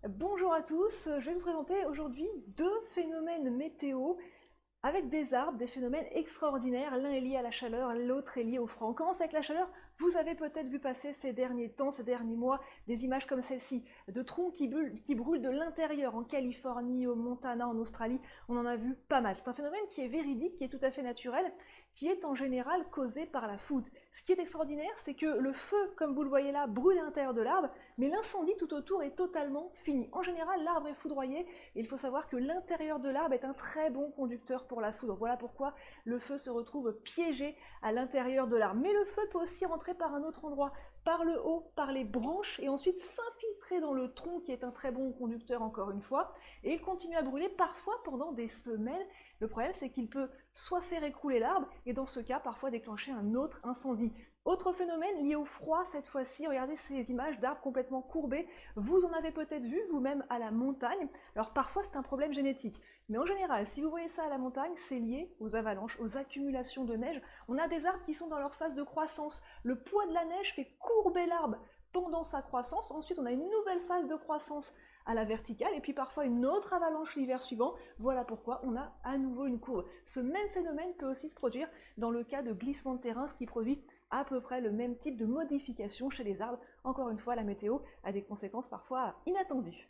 Bonjour à tous, je vais vous présenter aujourd'hui deux phénomènes météo avec des arbres, des phénomènes extraordinaires. L'un est lié à la chaleur, l'autre est lié au froid. On commence avec la chaleur. Vous avez peut-être vu passer ces derniers temps, ces derniers mois, des images comme celle-ci, de troncs qui brûlent de l'intérieur, en Californie, au Montana, en Australie. On en a vu pas mal. C'est un phénomène qui est véridique, qui est tout à fait naturel, qui est en général causé par la foudre. Ce qui est extraordinaire, c'est que le feu, comme vous le voyez là, brûle à l'intérieur de l'arbre, mais l'incendie tout autour est totalement fini. En général, l'arbre est foudroyé, et il faut savoir que l'intérieur de l'arbre est un très bon conducteur pour la foudre. Voilà pourquoi le feu se retrouve piégé à l'intérieur de l'arbre. Mais le feu peut aussi rentrer par un autre endroit, par le haut, par les branches, et ensuite s'infiltrer dans le tronc, qui est un très bon conducteur encore une fois, et il continue à brûler parfois pendant des semaines. Le problème, c'est qu'il peut soit faire écrouler l'arbre, et dans ce cas, parfois déclencher un autre incendie. Autre phénomène lié au froid cette fois-ci, regardez ces images d'arbres complètement courbés, vous en avez peut-être vu vous-même à la montagne. Alors parfois c'est un problème génétique, mais en général, si vous voyez ça à la montagne, c'est lié aux avalanches, aux accumulations de neige. On a des arbres qui sont dans leur phase de croissance, le poids de la neige fait courber l'arbre pendant sa croissance, ensuite on a une nouvelle phase de croissance à la verticale, et puis parfois une autre avalanche l'hiver suivant. Voilà pourquoi on a à nouveau une courbe. Ce même phénomène peut aussi se produire dans le cas de glissement de terrain, ce qui produit à peu près le même type de modification chez les arbres. Encore une fois, la météo a des conséquences parfois inattendues.